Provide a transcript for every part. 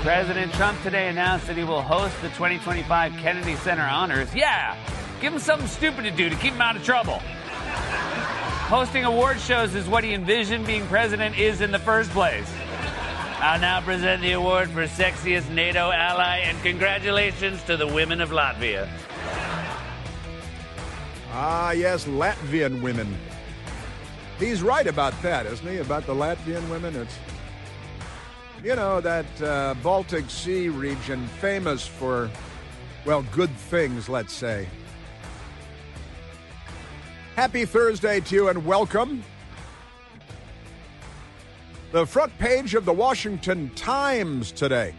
President Trump today announced that he will host the 2025 Kennedy Center Honors. Yeah, give him something stupid to do to keep him out of trouble. Hosting award shows is what he envisioned being president is in the first place. I'll now present the award for sexiest NATO ally, and congratulations to the women of Latvia. Ah, yes, Latvian women. He's right about that, isn't he? About the Latvian women? It's, you know, that Baltic Sea region, famous for, well, good things, let's say. Happy Thursday to you and welcome. The front page of the Washington Times today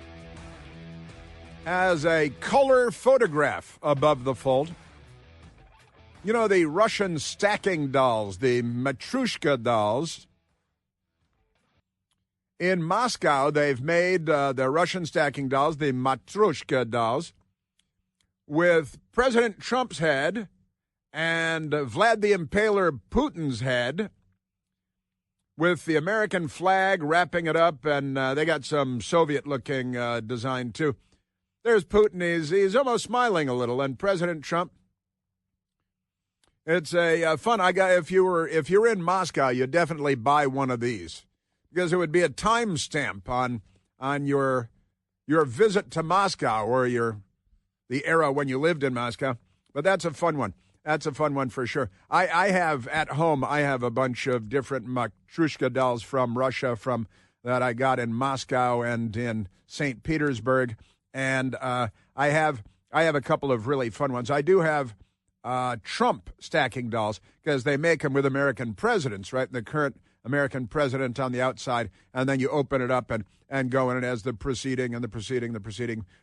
has a color photograph above the fold. You know, the Russian stacking dolls, the Matryoshka dolls. In Moscow, they've made the Russian stacking dolls, the Matryoshka dolls, with President Trump's head and Vlad the Impaler Putin's head, with the American flag wrapping it up, and they got some Soviet-looking design, too. There's Putin. He's almost smiling a little, and President Trump. It's a fun. If you're in Moscow, you definitely buy one of these, because it would be a timestamp on your visit to Moscow, or the era when you lived in Moscow. But that's a fun one. That's a fun one for sure. I have at home, I have a bunch of different Matryoshka dolls from Russia that I got in Moscow and in St. Petersburg. And I have a couple of really fun ones. I do have Trump stacking dolls, because they make them with American presidents, right? The current American president on the outside, and then you open it up and go in it as the preceding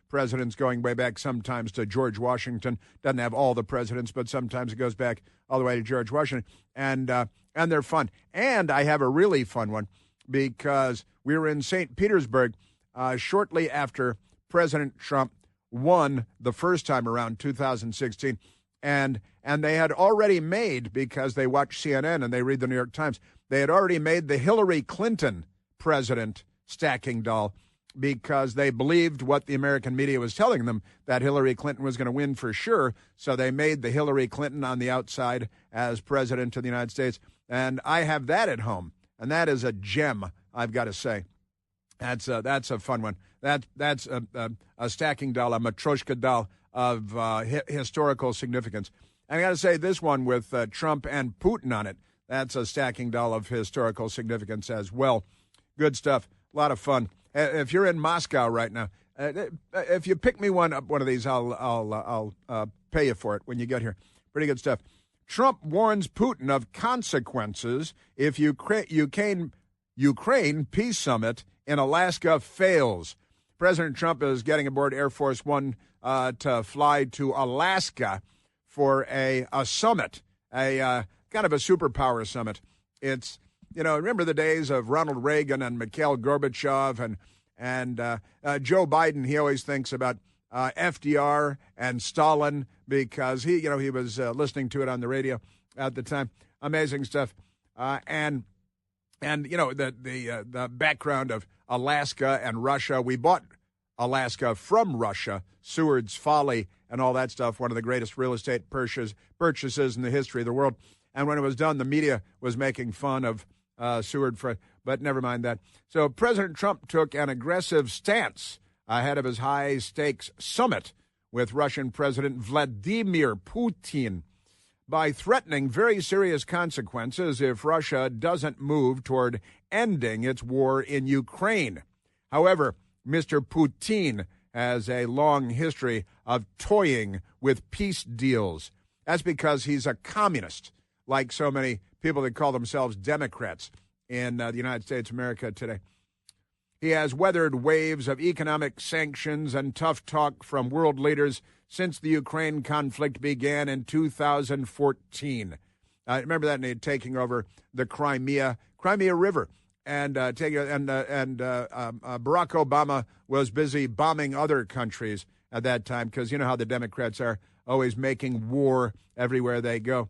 presidents, going way back sometimes to George Washington. Doesn't have all the presidents, but sometimes it goes back all the way to George Washington, and they're fun. And I have a really fun one, because we were in St. Petersburg shortly after President Trump won the first time around, 2016, and they had already made, because they watch CNN and they read the New York Times, they had already made the Hillary Clinton president stacking doll, because they believed what the American media was telling them, that Hillary Clinton was going to win for sure. So they made the Hillary Clinton on the outside as president of the United States. And I have that at home. And that is a gem, I've got to say. That's a fun one. That's a stacking doll, a Matryoshka doll of historical significance. I got to say, this one with Trump and Putin on it, that's a stacking doll of historical significance as well. Good stuff. A lot of fun. If you're in Moscow right now, if you pick me one of these, I'll pay you for it when you get here. Pretty good stuff. Trump warns Putin of consequences if Ukraine peace summit in Alaska fails. President Trump is getting aboard Air Force One to fly to Alaska for a summit, a kind of a superpower summit. It's, remember the days of Ronald Reagan and Mikhail Gorbachev and Joe Biden. He always thinks about FDR and Stalin, because he was listening to it on the radio at the time. Amazing stuff. And the background of Alaska and Russia. We bought Alaska from Russia, Seward's Folly and all that stuff, one of the greatest real estate purchases in the history of the world. And when it was done, the media was making fun of Seward, but never mind that. So President Trump took an aggressive stance ahead of his high-stakes summit with Russian President Vladimir Putin by threatening very serious consequences if Russia doesn't move toward ending its war in Ukraine. However, Mr. Putin has a long history of toying with peace deals. That's because he's a communist, like so many people that call themselves Democrats in the United States of America today. He has weathered waves of economic sanctions and tough talk from world leaders since the Ukraine conflict began in 2014. Remember that, and taking over the Crimea River, and Barack Obama was busy bombing other countries at that time, because you know how the Democrats are, always making war everywhere they go.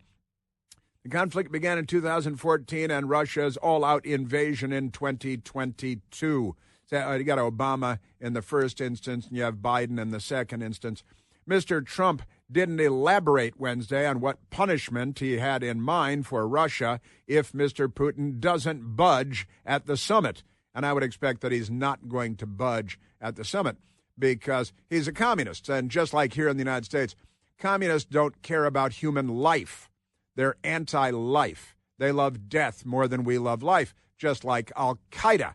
The conflict began in 2014 and Russia's all-out invasion in 2022. So you got Obama in the first instance, and you have Biden in the second instance. Mr. Trump didn't elaborate Wednesday on what punishment he had in mind for Russia if Mr. Putin doesn't budge at the summit. And I would expect that he's not going to budge at the summit because he's a communist. And just like here in the United States, communists don't care about human life. They're anti-life. They love death more than we love life, just like Al-Qaeda.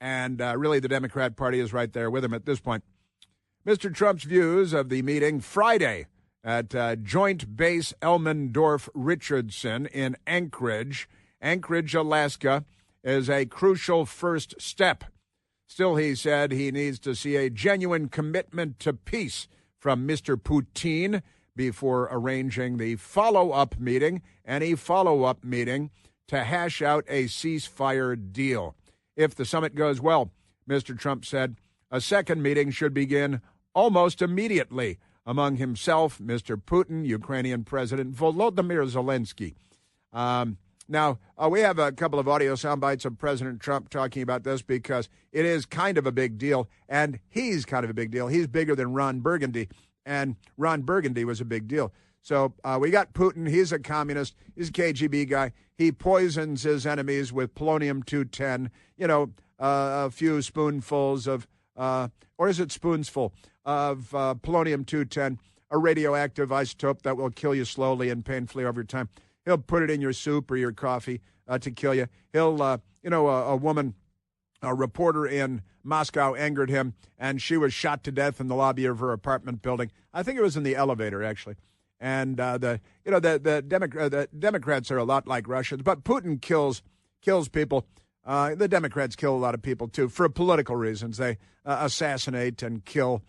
And really, the Democrat Party is right there with him at this point. Mr. Trump's views of the meeting Friday at Joint Base Elmendorf-Richardson in Anchorage, Alaska, is a crucial first step. Still, he said he needs to see a genuine commitment to peace from Mr. Putin before arranging the follow-up meeting, any follow-up meeting, to hash out a ceasefire deal. If the summit goes well, Mr. Trump said, a second meeting should begin almost immediately among himself, Mr. Putin, Ukrainian President Volodymyr Zelensky. Now, we have a couple of audio sound bites of President Trump talking about this because it is kind of a big deal, and he's kind of a big deal. He's bigger than Ron Burgundy, and Ron Burgundy was a big deal. So we got Putin. He's a communist. He's a KGB guy. He poisons his enemies with polonium-210, a few spoonfuls of, or is it spoonsful, of polonium-210, a radioactive isotope that will kill you slowly and painfully over time. He'll put it in your soup or your coffee to kill you. He'll, a woman, a reporter in Moscow angered him, and she was shot to death in the lobby of her apartment building. I think it was in the elevator, actually. And the Democrats are a lot like Russians, but Putin kills people. The Democrats kill a lot of people too for political reasons. They assassinate and kill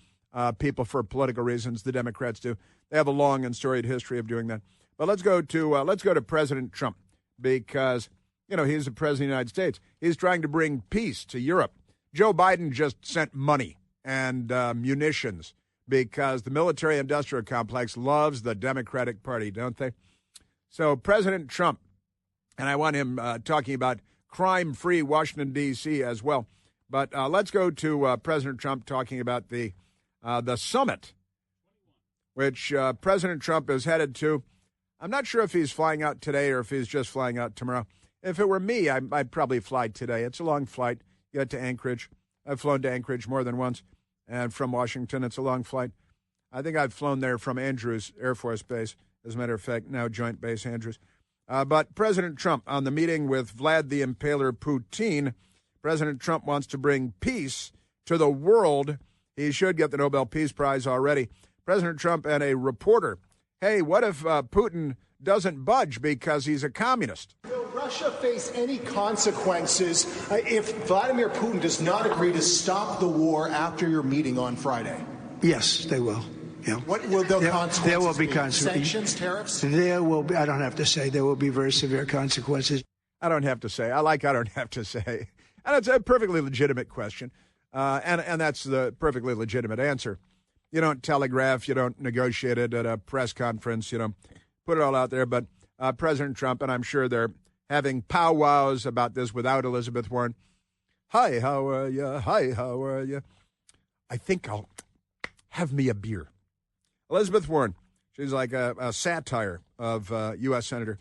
people for political reasons. The Democrats do. They have a long and storied history of doing that. But let's go to President Trump because he's the president of the United States. He's trying to bring peace to Europe. Joe Biden just sent money and munitions because the military-industrial complex loves the Democratic Party, don't they? So President Trump, and I want him talking about crime-free Washington, D.C. as well. But let's go to President Trump talking about the summit, which President Trump is headed to. I'm not sure if he's flying out today or if he's just flying out tomorrow. If it were me, I'd probably fly today. It's a long flight. Get to Anchorage. I've flown to Anchorage more than once. And from Washington, it's a long flight. I think I've flown there from Andrews Air Force Base, as a matter of fact, now Joint Base Andrews. But President Trump, on the meeting with Vlad the Impaler Putin, President Trump wants to bring peace to the world. He should get the Nobel Peace Prize already. President Trump and a reporter, hey, what if Putin doesn't budge because he's a communist? Will Russia face any consequences if Vladimir Putin does not agree to stop the war after your meeting on Friday? Yes, they will. Yeah. What will the consequences There will be consequences. Sanctions, tariffs? There will be, I don't have to say, there will be very severe consequences. I don't have to say. I don't have to say. And it's a perfectly legitimate question. And that's the perfectly legitimate answer. You don't telegraph. You don't negotiate it at a press conference. You don't put it all out there. But President Trump, and I'm sure they're having powwows about this without Elizabeth Warren. Hi, how are you? Hi, how are you? I think I'll have me a beer. Elizabeth Warren, she's like a satire of U.S. Senator,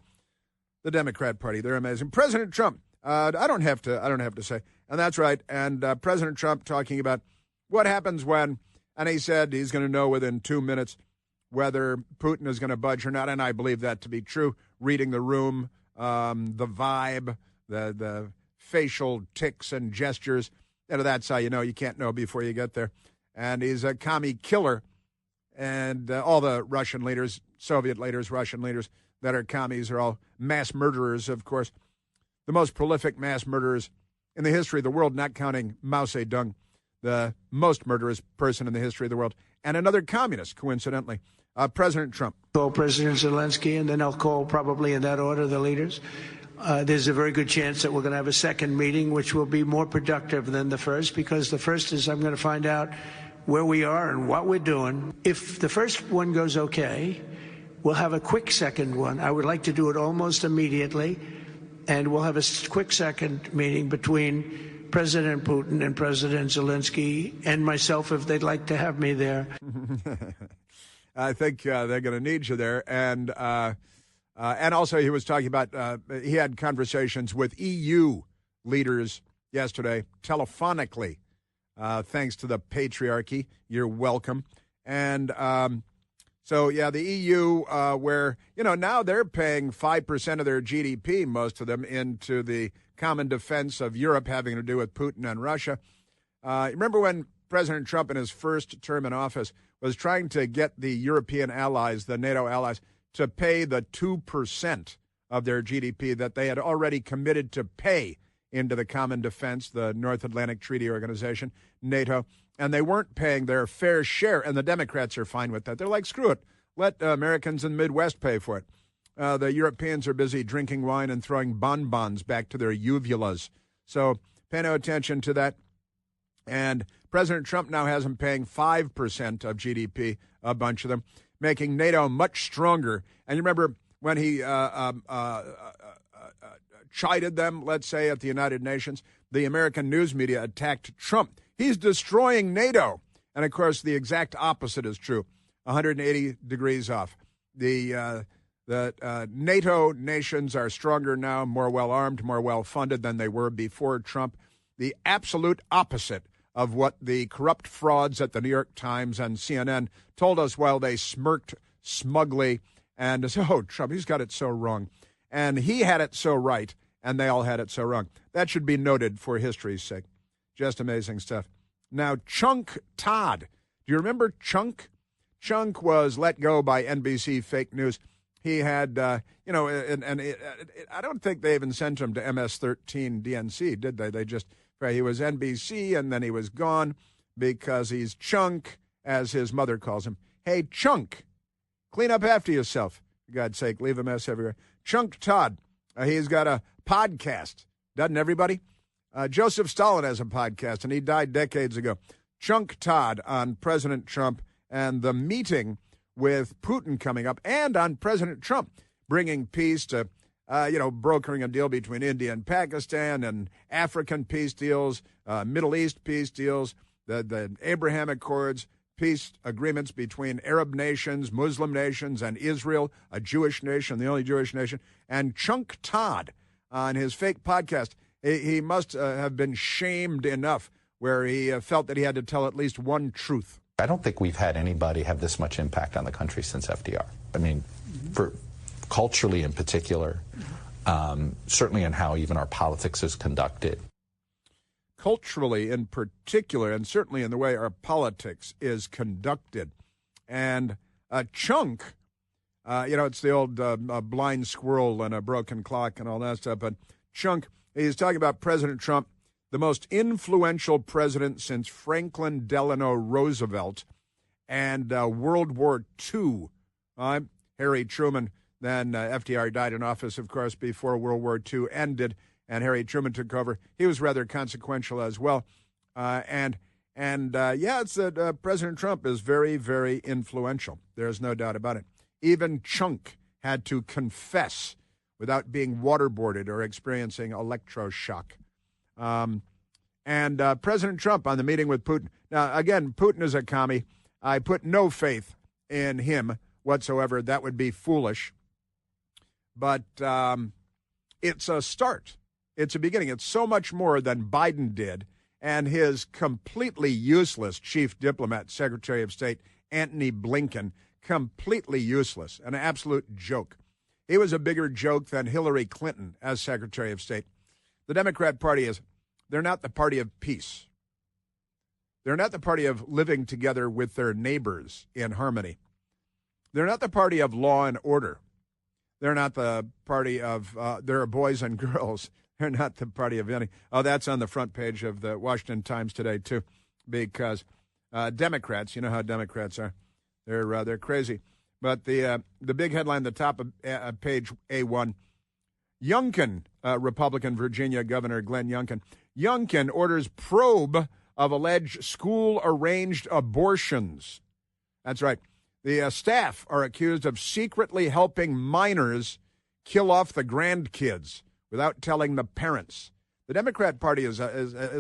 the Democrat Party. They're amazing. President Trump, I don't have to say, and that's right. And President Trump talking about what happens when, and he said he's going to know within 2 minutes whether Putin is going to budge or not, and I believe that to be true. Reading the room, the vibe, the facial tics and gestures, that's how you know. You can't know before you get there. And he's a commie killer. And all the Russian leaders, Soviet leaders, Russian leaders that are commies are all mass murderers, of course. The most prolific mass murderers in the history of the world, not counting Mao Zedong, the most murderous person in the history of the world, and another communist, coincidentally, President Trump. Call President Zelensky, and then I'll call probably in that order the leaders. There's a very good chance that we're going to have a second meeting, which will be more productive than the first, because the first is I'm going to find out where we are and what we're doing. If the first one goes okay, We'll have a quick second one. I would like to do it almost immediately, and we'll have a quick second meeting between President Putin and President Zelensky and myself if they'd like to have me there. I think they're going to need you there. And also he was talking about he had conversations with EU leaders yesterday telephonically, thanks to the patriarchy. You're welcome. And so, yeah, the EU, where, now they're paying 5% of their GDP, most of them, into the common defense of Europe having to do with Putin and Russia. Remember when President Trump in his first term in office was trying to get the European allies, the NATO allies, to pay the 2% of their GDP that they had already committed to pay into the common defense, the North Atlantic Treaty Organization, NATO, and they weren't paying their fair share, and the Democrats are fine with that. They're like, screw it, let Americans in the Midwest pay for it. The Europeans are busy drinking wine and throwing bonbons back to their uvulas. So pay no attention to that. And President Trump now has them paying 5% of GDP, a bunch of them, making NATO much stronger. And you remember when he chided them, let's say, at the United Nations, the American news media attacked Trump. He's destroying NATO. And, of course, the exact opposite is true, 180 degrees off. The NATO nations are stronger now, more well-armed, more well-funded than they were before Trump. The absolute opposite of what the corrupt frauds at the New York Times and CNN told us while they smirked smugly and said, oh, Trump, he's got it so wrong. And he had it so right, and they all had it so wrong. That should be noted for history's sake. Just amazing stuff. Now, Chunk Todd. Do you remember Chunk? Chunk was let go by NBC fake news. He had, I don't think they even sent him to MS-13 DNC, did they? He was NBC, and then he was gone because he's Chunk, as his mother calls him. Hey, Chunk, clean up after yourself. For God's sake, leave a mess everywhere. Chunk Todd, he's got a podcast, doesn't everybody? Joseph Stalin has a podcast, and he died decades ago. Chunk Todd on President Trump and the meeting with Putin coming up, and on President Trump bringing peace to, brokering a deal between India and Pakistan and African peace deals, Middle East peace deals, the Abraham Accords, peace agreements between Arab nations, Muslim nations, and Israel, a Jewish nation, the only Jewish nation. And Chunk Todd on his fake podcast, he must have been shamed enough where he felt that he had to tell at least one truth. I don't think we've had anybody have this much impact on the country since FDR. I mean, for culturally in particular, certainly in how even our politics is conducted. Culturally in particular, and certainly in the way our politics is conducted. And Chunk, it's the old blind squirrel and a broken clock and all that stuff, but Chunk, he's talking about President Trump, the most influential president since Franklin Delano Roosevelt and World War II. Harry Truman, then FDR died in office, of course, before World War II ended, and Harry Truman took over. He was rather consequential as well. President Trump is very, very influential. There's no doubt about it. Even Chunk had to confess without being waterboarded or experiencing electroshock. President Trump on the meeting with Putin. Now, again, Putin is a commie. I put no faith in him whatsoever. That would be foolish. But it's a start. It's a beginning. It's so much more than Biden did and his completely useless chief diplomat, Secretary of State, Antony Blinken, completely useless, an absolute joke. He was a bigger joke than Hillary Clinton as Secretary of State. The Democrat Party they're not the party of peace. They're not the party of living together with their neighbors in harmony. They're not the party of law and order. They're not the party of, there are boys and girls. They're not the party of any. Oh, that's on the front page of the Washington Times today, too, because Democrats, you know how Democrats are. They're crazy. But the big headline, the top of page A1, Youngkin, Republican Virginia Governor Glenn Youngkin. Youngkin orders probe of alleged school-arranged abortions. That's right. The staff are accused of secretly helping minors kill off the grandkids without telling the parents. The Democrat Party is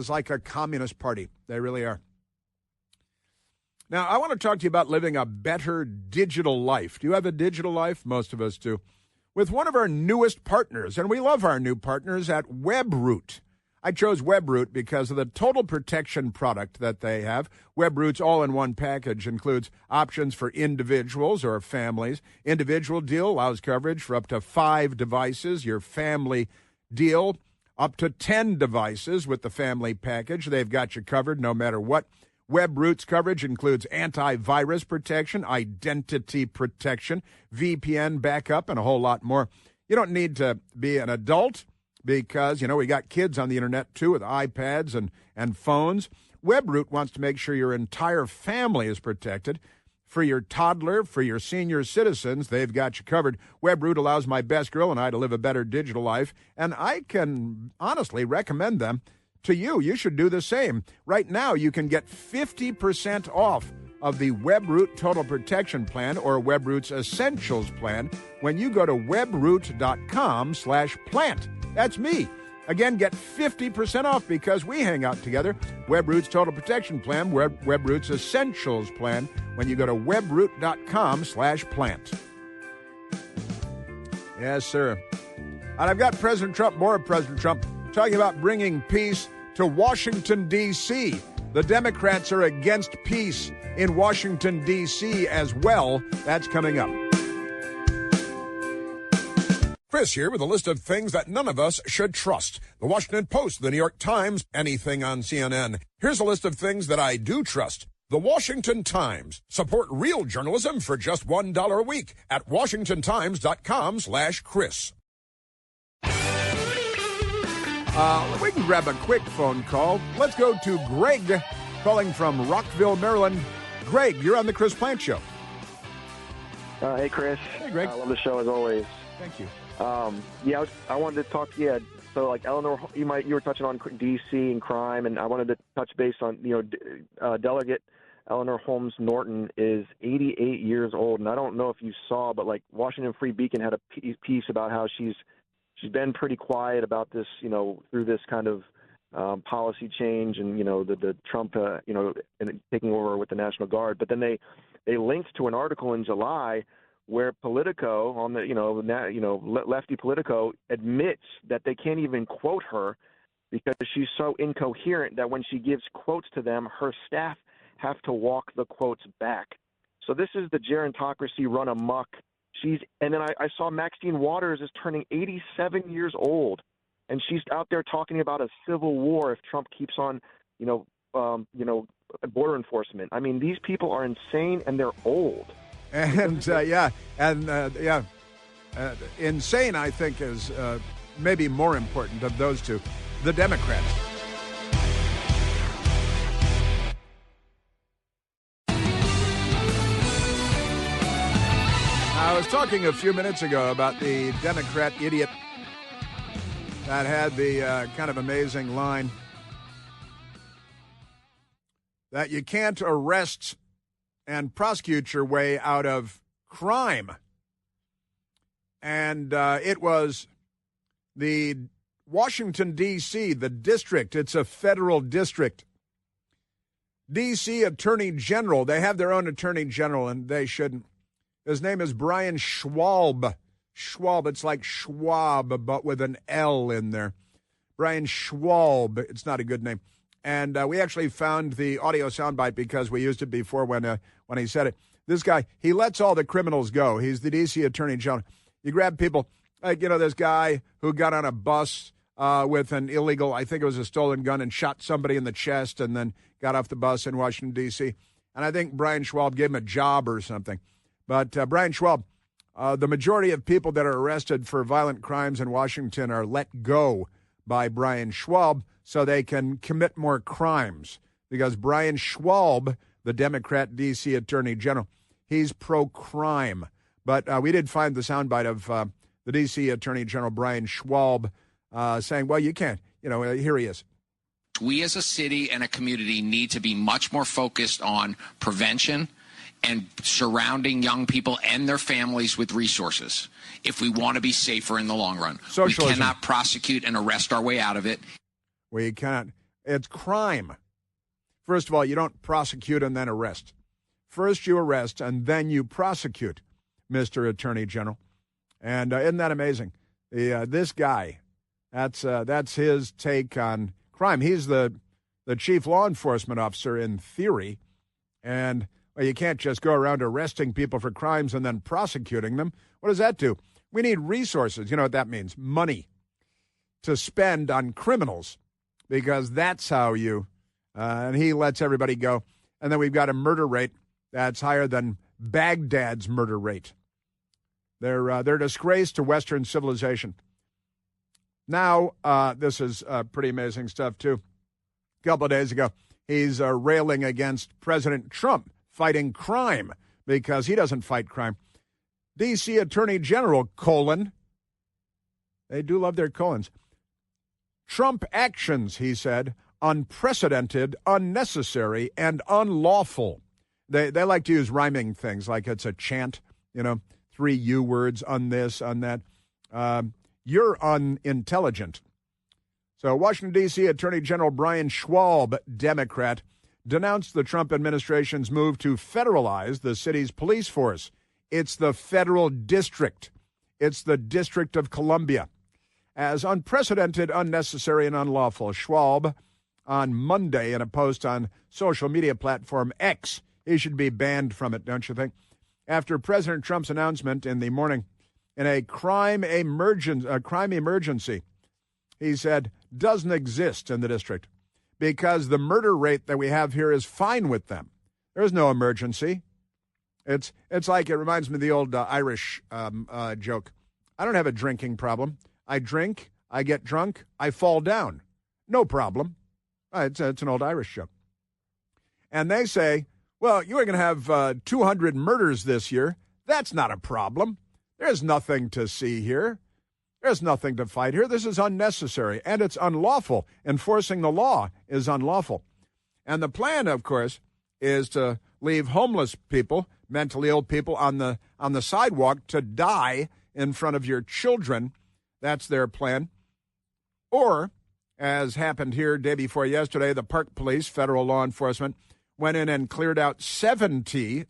like a communist party. They really are. Now, I want to talk to you about living a better digital life. Do you have a digital life? Most of us do. With one of our newest partners, and we love our new partners at WebRoot. I chose WebRoot because of the total protection product that they have. WebRoot's all-in-one package includes options for individuals or families. Individual deal allows coverage for up to 5 devices. Your family deal, up to 10 devices with the family package. They've got you covered no matter what. WebRoot's coverage includes antivirus protection, identity protection, VPN backup, and a whole lot more. You don't need to be an adult because, we got kids on the internet, too, with iPads and phones. WebRoot wants to make sure your entire family is protected. For your toddler, for your senior citizens, they've got you covered. WebRoot allows my best girl and I to live a better digital life, and I can honestly recommend them to you. You should do the same. Right now, you can get 50% off of the WebRoot Total Protection Plan or WebRoot's Essentials Plan when you go to webroot.com/plant. That's me. Again, get 50% off because we hang out together. WebRoot's Total Protection Plan, WebRoot's Essentials Plan, when you go to webroot.com/plant. Yes, sir. And I've got President Trump, more of President Trump, talking about bringing peace to Washington, D.C. The Democrats are against peace in Washington, D.C. as well. That's coming up. Chris here with a list of things that none of us should trust. The Washington Post, the New York Times, anything on CNN. Here's a list of things that I do trust. The Washington Times. Support real journalism for just $1 a week at washingtontimes.com/Chris. We can grab a quick phone call. Let's go to Greg calling from Rockville, Maryland. Greg, you're on the Chris Plant Show. Hey, Chris. Hey, Greg. I love the show as always. Thank you. I wanted to talk. Yeah, so like Eleanor, you were touching on D.C. and crime, and I wanted to touch base on Delegate Eleanor Holmes Norton is 88 years old, and I don't know if you saw, but like Washington Free Beacon had a piece about how she's been pretty quiet about this, through this kind of policy change and the Trump and taking over with the National Guard, but then they linked to an article in July where Politico on the lefty Politico admits that they can't even quote her because she's so incoherent that when she gives quotes to them, her staff have to walk the quotes back. So this is the gerontocracy run amok. And then I saw Maxine Waters is turning 87 years old, and she's out there talking about a civil war if Trump keeps on, border enforcement. I mean, these people are insane and they're old. And insane, I think, is maybe more important of those two, the Democrats. I was talking a few minutes ago about the Democrat idiot that had the kind of amazing line that you can't arrest and prosecute your way out of crime. And it was the Washington, D.C., the district. It's a federal district. D.C. Attorney General. They have their own Attorney General, and they shouldn't. His name is Brian Schwalb. Schwalb, it's like Schwab, but with an L in there. Brian Schwalb. It's not a good name. And we actually found the audio soundbite because we used it before when he said it. This guy, he lets all the criminals go. He's the D.C. Attorney General. You grab people, like, this guy who got on a bus with an illegal, I think it was a stolen gun, and shot somebody in the chest and then got off the bus in Washington, D.C. And I think Brian Schwalb gave him a job or something. But Brian Schwalb, the majority of people that are arrested for violent crimes in Washington are let go by Brian Schwalb so they can commit more crimes. Because Brian Schwalb, the Democrat D.C. Attorney General, he's pro-crime. But we did find the soundbite of the D.C. Attorney General Brian Schwalb saying, well, you can't. Here he is. We as a city and a community need to be much more focused on prevention and surrounding young people and their families with resources if we want to be safer in the long run. Socialism. We cannot prosecute and arrest our way out of it. We cannot. It's crime. First of all, you don't prosecute and then arrest. First you arrest and then you prosecute, Mr. Attorney General. And isn't that amazing? This guy, that's his take on crime. He's the chief law enforcement officer in theory, and you can't just go around arresting people for crimes and then prosecuting them. What does that do? We need resources. You know what that means? Money to spend on criminals, because that's how you, and he lets everybody go. And then we've got a murder rate that's higher than Baghdad's murder rate. They're a disgrace to Western civilization. Now, this is pretty amazing stuff, too. A couple of days ago, he's railing against President Trump fighting crime because he doesn't fight crime. D.C. Attorney General, they do love their colons. Trump actions, he said, unprecedented, unnecessary, and unlawful. They like to use rhyming things like it's a chant, 3 U words on this, on that. You're unintelligent. So Washington, D.C. Attorney General Brian Schwalb, Democrat, denounced the Trump administration's move to federalize the city's police force. It's the federal district. It's the District of Columbia. As unprecedented, unnecessary, and unlawful. Schwalb, on Monday, in a post on social media platform X, he should be banned from it, don't you think? After President Trump's announcement in the morning in a crime emergency, he said, doesn't exist in the district because the murder rate that we have here is fine with them. There's no emergency. It's like, it reminds me of the old Irish joke. I don't have a drinking problem. I drink, I get drunk, I fall down. No problem. It's an old Irish joke. And they say, well, you are going to have 200 murders this year. That's not a problem. There's nothing to see here. There's nothing to fight here. This is unnecessary, and it's unlawful. Enforcing the law is unlawful. And the plan, of course, is to leave homeless people, mentally ill people on the sidewalk to die in front of your children. That's their plan. Or, as happened here day before yesterday, the Park Police, federal law enforcement, went in and cleared out 70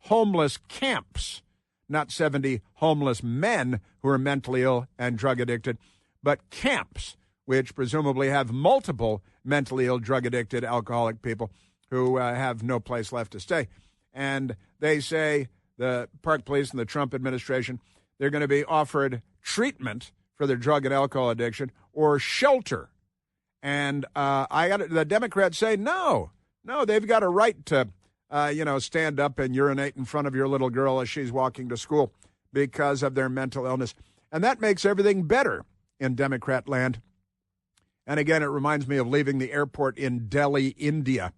homeless camps. Not 70 homeless men who are mentally ill and drug addicted, but camps, which presumably have multiple mentally ill, drug addicted, alcoholic people who have no place left to stay. And they say, the Park Police and the Trump administration, they're going to be offered treatment for their drug and alcohol addiction or shelter. And the Democrats say, no, they've got a right to, stand up and urinate in front of your little girl as she's walking to school because of their mental illness. And that makes everything better in Democrat land. And again, it reminds me of leaving the airport in Delhi, India,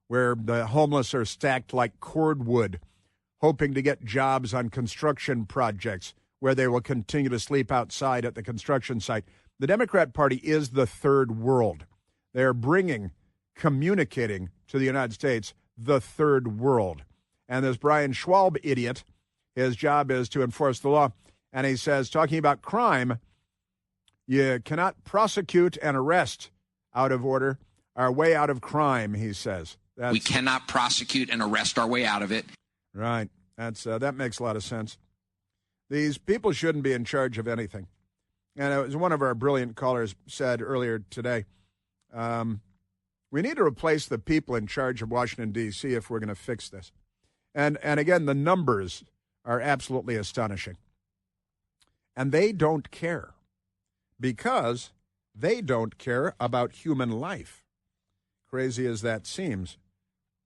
where the homeless are stacked like cordwood, hoping to get jobs on construction projects where they will continue to sleep outside at the construction site. The Democrat Party is the third world. They are communicating to the United States, the third world. And this Brian Schwalb idiot, his job is to enforce the law. And he says, talking about crime, you cannot prosecute and arrest out of order, our way out of crime, he says. We cannot prosecute and arrest our way out of it. Right. That makes a lot of sense. These people shouldn't be in charge of anything. And as one of our brilliant callers said earlier today, we need to replace the people in charge of Washington, D.C. if we're going to fix this. And again, the numbers are absolutely astonishing. And they don't care because they don't care about human life. Crazy as that seems,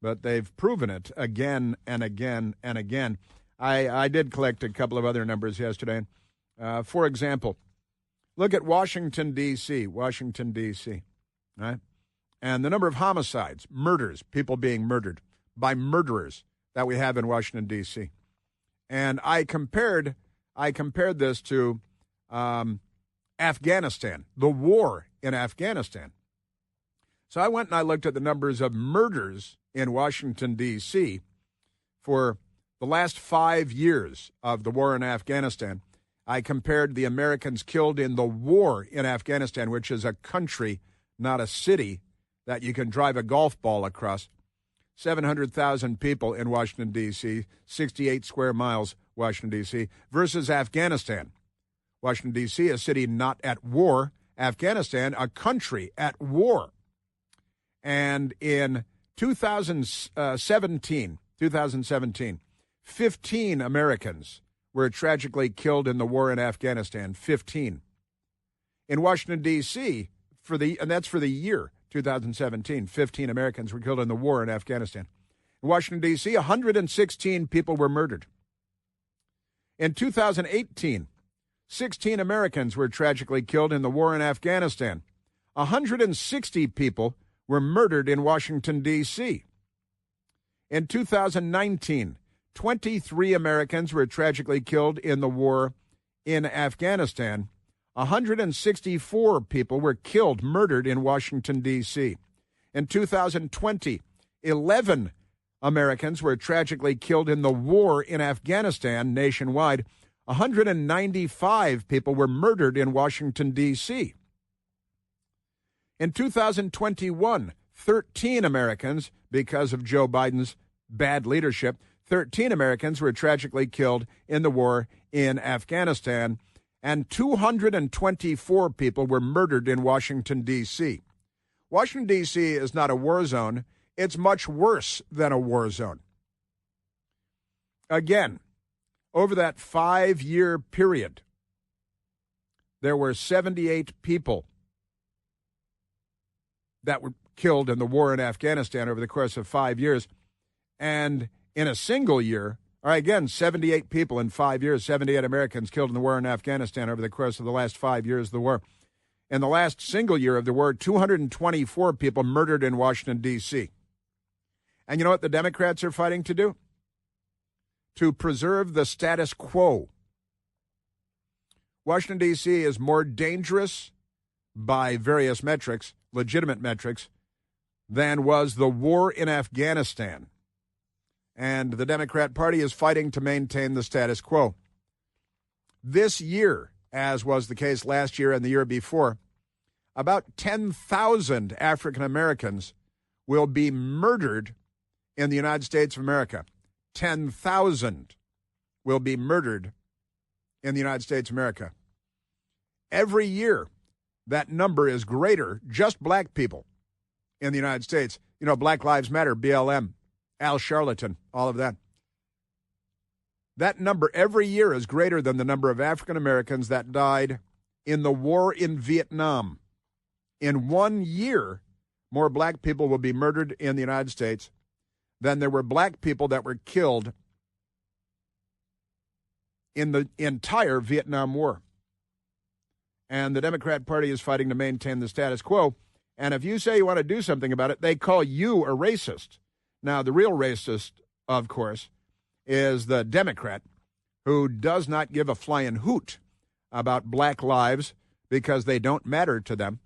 but they've proven it again and again and again. I did collect a couple of other numbers yesterday. For example, look at Washington, D.C., right? And the number of homicides, murders, people being murdered by murderers that we have in Washington, D.C. And I compared this to Afghanistan, the war in Afghanistan. So I went and I looked at the numbers of murders in Washington, D.C. For the last 5 years of the war in Afghanistan, I compared the Americans killed in the war in Afghanistan, which is a country, not a city, that you can drive a golf ball across. 700,000 people in Washington, D.C., 68 square miles, Washington, D.C., versus Afghanistan. Washington, D.C., a city not at war. Afghanistan, a country at war. And in 2017, 15 Americans were tragically killed in the war in Afghanistan. 15. In Washington, D.C., and that's for the year 2017, 15 Americans were killed in the war in Afghanistan. In Washington, D.C., 116 people were murdered. In 2018, 16 Americans were tragically killed in the war in Afghanistan. 160 people were murdered in Washington, D.C. In 2019, 23 Americans were tragically killed in the war in Afghanistan. 164 people were killed, murdered in Washington, D.C. In 2020, 11 Americans were tragically killed in the war in Afghanistan nationwide. 195 people were murdered in Washington, D.C. In 2021, 13 Americans, because of Joe Biden's bad leadership, 13 Americans were tragically killed in the war in Afghanistan, and 224 people were murdered in Washington, D.C. Washington, D.C. is not a war zone. It's much worse than a war zone. Again, over that 5-year period, there were 78 people that were killed in the war in Afghanistan over the course of 5 years. And in a single year, or again, 78 people in 5 years, 78 Americans killed in the war in Afghanistan over the course of the last 5 years of the war. In the last single year of the war, 224 people murdered in Washington, D.C. And you know what the Democrats are fighting to do? To preserve the status quo. Washington, D.C. is more dangerous by various metrics, legitimate metrics, than was the war in Afghanistan. And the Democrat Party is fighting to maintain the status quo. This year, as was the case last year and the year before, about 10,000 African Americans will be murdered in the United States of America. 10,000 will be murdered in the United States of America. Every year, that number is greater, just black people in the United States. You know, Black Lives Matter, BLM, Al Sharpton, all of that. That number every year is greater than the number of African Americans that died in the war in Vietnam. In 1 year, more black people will be murdered in the United States than there were black people that were killed in the entire Vietnam War. And the Democrat Party is fighting to maintain the status quo. And if you say you want to do something about it, they call you a racist. Now, the real racist, of course, is the Democrat who does not give a flying hoot about black lives because they don't matter to them.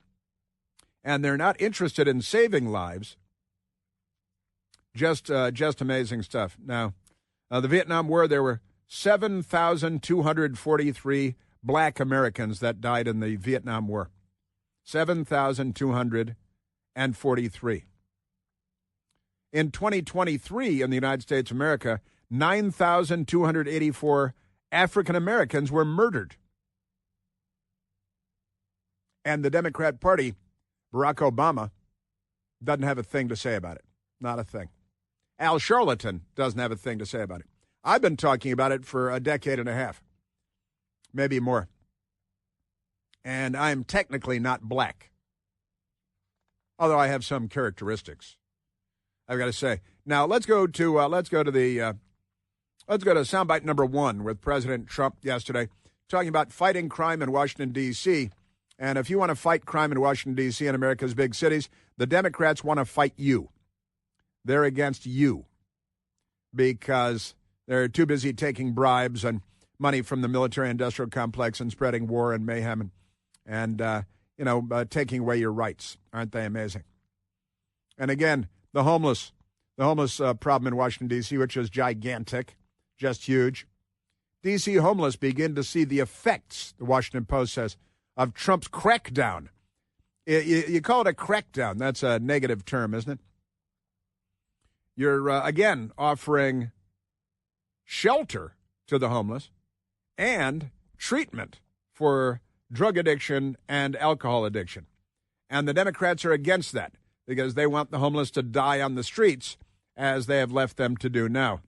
And they're not interested in saving lives. Just amazing stuff. Now, the Vietnam War, there were 7,243 black Americans that died in the Vietnam War. 7,243. In 2023, in the United States of America, 9,284 African Americans were murdered. And the Democrat Party, Barack Obama, doesn't have a thing to say about it. Not a thing. Al Sharpton doesn't have a thing to say about it. I've been talking about it for a decade and a half, maybe more. And I'm technically not black, although I have some characteristics, I've got to say. Now let's go to soundbite number 1 with President Trump yesterday, talking about fighting crime in Washington, D.C. And if you want to fight crime in Washington, D.C. and America's big cities, the Democrats want to fight you. They're against you because they're too busy taking bribes and money from the military-industrial complex and spreading war and mayhem and taking away your rights. Aren't they amazing? And again, the homeless, The homeless problem in Washington, D.C., which is gigantic, just huge. D.C. homeless begin to see the effects, the Washington Post says, of Trump's crackdown. You call it a crackdown. That's a negative term, isn't it? You're, again, offering shelter to the homeless and treatment for drug addiction and alcohol addiction. And the Democrats are against that because they want the homeless to die on the streets as they have left them to do now.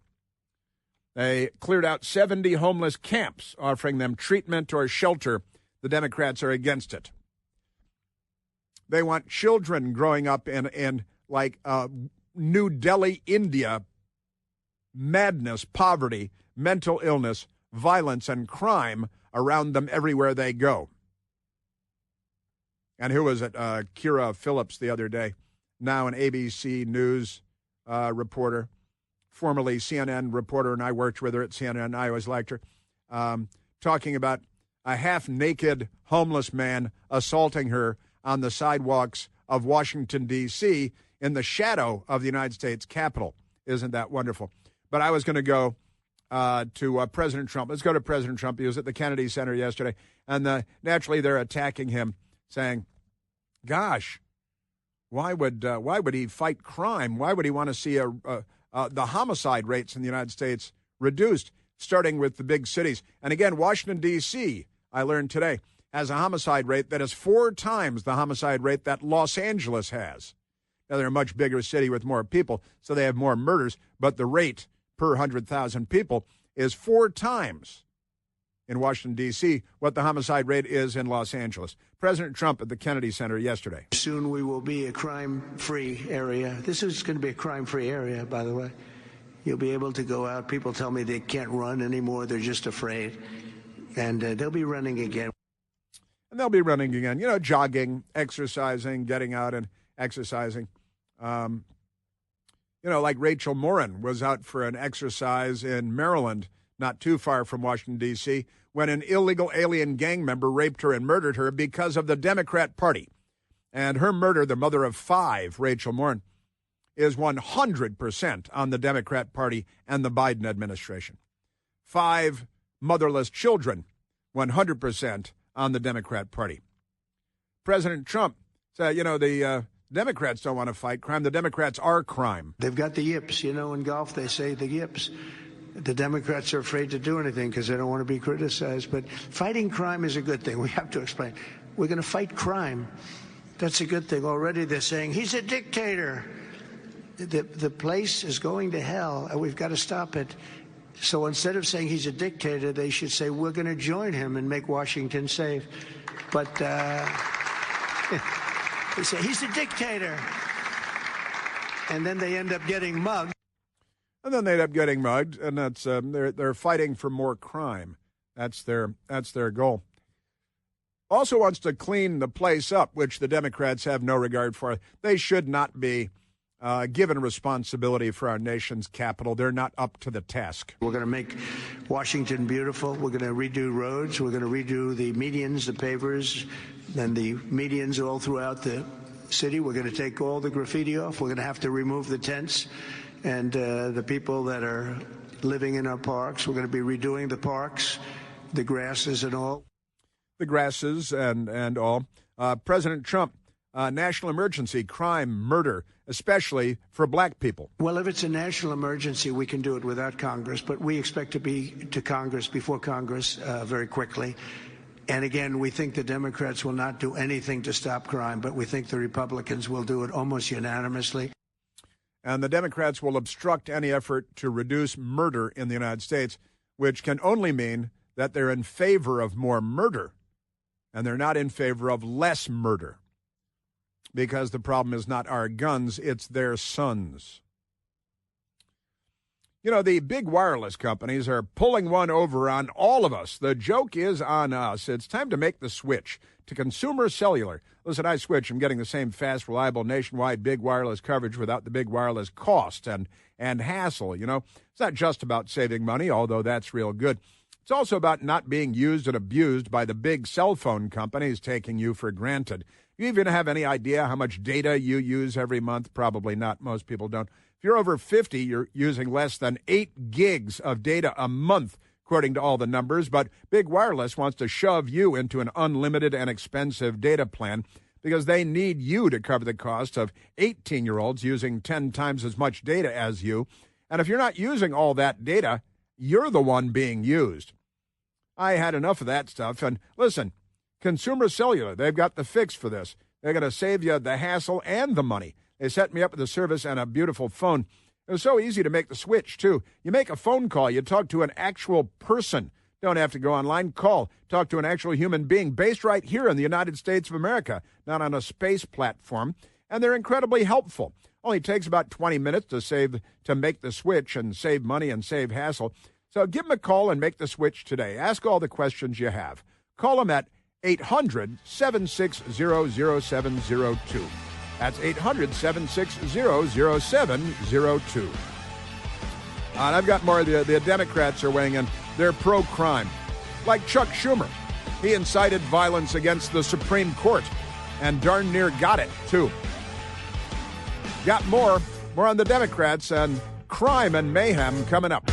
They cleared out 70 homeless camps offering them treatment or shelter. The Democrats are against it. They want children growing up in like New Delhi, India, madness, poverty, mental illness, violence, and crime around them everywhere they go. And who was it? Kira Phillips the other day, now an ABC News reporter, formerly CNN reporter, and I worked with her at CNN. I always liked her, talking about a half-naked homeless man assaulting her on the sidewalks of Washington, D.C., in the shadow of the United States Capitol. Isn't that wonderful? But I was going to go to President Trump. Let's go to President Trump. He was at the Kennedy Center yesterday, and naturally they're attacking him, saying, gosh, why would he fight crime? Why would he want to see the homicide rates in the United States reduced, starting with the big cities? And again, Washington, D.C., I learned today, has a homicide rate that is 4 times the homicide rate that Los Angeles has. Now, they're a much bigger city with more people, so they have more murders, but the rate per 100,000 people is 4 times in Washington, D.C., what the homicide rate is in Los Angeles. President Trump at the Kennedy Center yesterday. Soon we will be a crime-free area. This is going to be a crime-free area, by the way. You'll be able to go out. People tell me they can't run anymore. They're just afraid. And they'll be running again. And they'll be running again, jogging, exercising, getting out and exercising. Like Rachel Morin was out for an exercise in Maryland, not too far from Washington, D.C., when an illegal alien gang member raped her and murdered her because of the Democrat Party. And her murder, the mother of 5, Rachel Morin, is 100% on the Democrat Party and the Biden administration. 5 motherless children, 100% on the Democrat Party. President Trump said, the Democrats don't want to fight crime. The Democrats are crime. They've got the yips. In golf they say the yips. The Democrats are afraid to do anything because they don't want to be criticized. But fighting crime is a good thing. We have to explain. We're going to fight crime. That's a good thing. Already they're saying, he's a dictator. The place is going to hell, and we've got to stop it. So instead of saying he's a dictator, they should say, we're going to join him and make Washington safe. But they say, he's a dictator. And then they end up getting mugged. And then they end up getting mugged, and that's they're fighting for more crime. That's their goal. Also wants to clean the place up, which the Democrats have no regard for. They should not be given responsibility for our nation's capital. They're not up to the task. We're going to make Washington beautiful. We're going to redo roads. We're going to redo the medians, the pavers, and the medians all throughout the city. We're going to take all the graffiti off. We're going to have to remove the tents and the people that are living in our parks. We're going to be redoing the parks, the grasses and all. The grasses and all. President Trump, national emergency, crime, murder, especially for black people. Well, if it's a national emergency, we can do it without Congress, but we expect to be to Congress before Congress very quickly. And again, we think the Democrats will not do anything to stop crime, but we think the Republicans will do it almost unanimously. And the Democrats will obstruct any effort to reduce murder in the United States, which can only mean that they're in favor of more murder, and they're not in favor of less murder. Because the problem is not our guns, it's their sons. The big wireless companies are pulling one over on all of us. The joke is on us. It's time to make the switch to consumer cellular. Listen, I switch. I'm getting the same fast, reliable, nationwide big wireless coverage without the big wireless cost and hassle. It's not just about saving money, although that's real good. It's also about not being used and abused by the big cell phone companies taking you for granted. You even have any idea how much data you use every month? Probably not. Most people don't. If you're over 50, you're using less than 8 gigs of data a month, according to all the numbers. But Big Wireless wants to shove you into an unlimited and expensive data plan because they need you to cover the cost of 18-year-olds using 10 times as much data as you. And if you're not using all that data, you're the one being used. I had enough of that stuff. And listen, Consumer Cellular, they've got the fix for this. They're going to save you the hassle and the money. They set me up with a service and a beautiful phone. It was so easy to make the switch, too. You make a phone call. You talk to an actual person. Don't have to go online. Call. Talk to an actual human being based right here in the United States of America, not on a space platform. And they're incredibly helpful. Only takes about 20 minutes to make the switch and save money and save hassle. So give them a call and make the switch today. Ask all the questions you have. Call them at 800-760-0702. That's 800-760-0702. And I've got more. The Democrats are weighing in. They're pro-crime. Like Chuck Schumer. He incited violence against the Supreme Court and darn near got it, too. Got more on the Democrats and crime and mayhem coming up.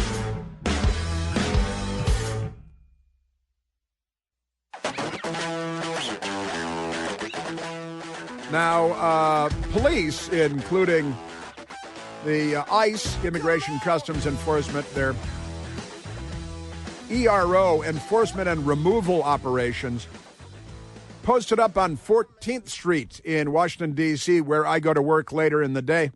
Now, police, including the ICE, Immigration Customs Enforcement, their ERO, enforcement and removal operations, posted up on 14th Street in Washington, D.C., where I go to work later in the day.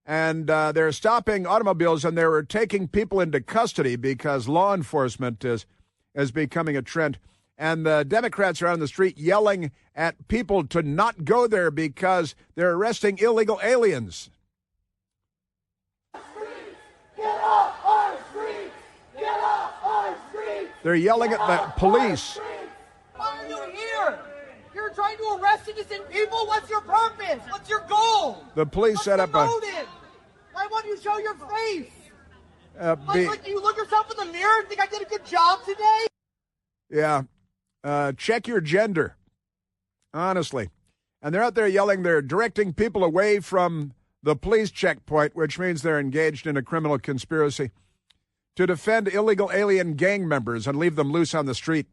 And they're stopping automobiles and they're taking people into custody because law enforcement is becoming a trend. And the Democrats are on the street yelling at people to not go there because they're arresting illegal aliens. Get off our streets! Get off our streets! They're yelling at the police. Why are you here? You're trying to arrest innocent people? What's your purpose? What's your goal? The police set up a... Why won't you show your face? Like, do you look yourself in the mirror and think I did a good job today? Yeah. Check your gender. Honestly. And they're out there yelling. They're directing people away from the police checkpoint, which means they're engaged in a criminal conspiracy to defend illegal alien gang members and leave them loose on the street.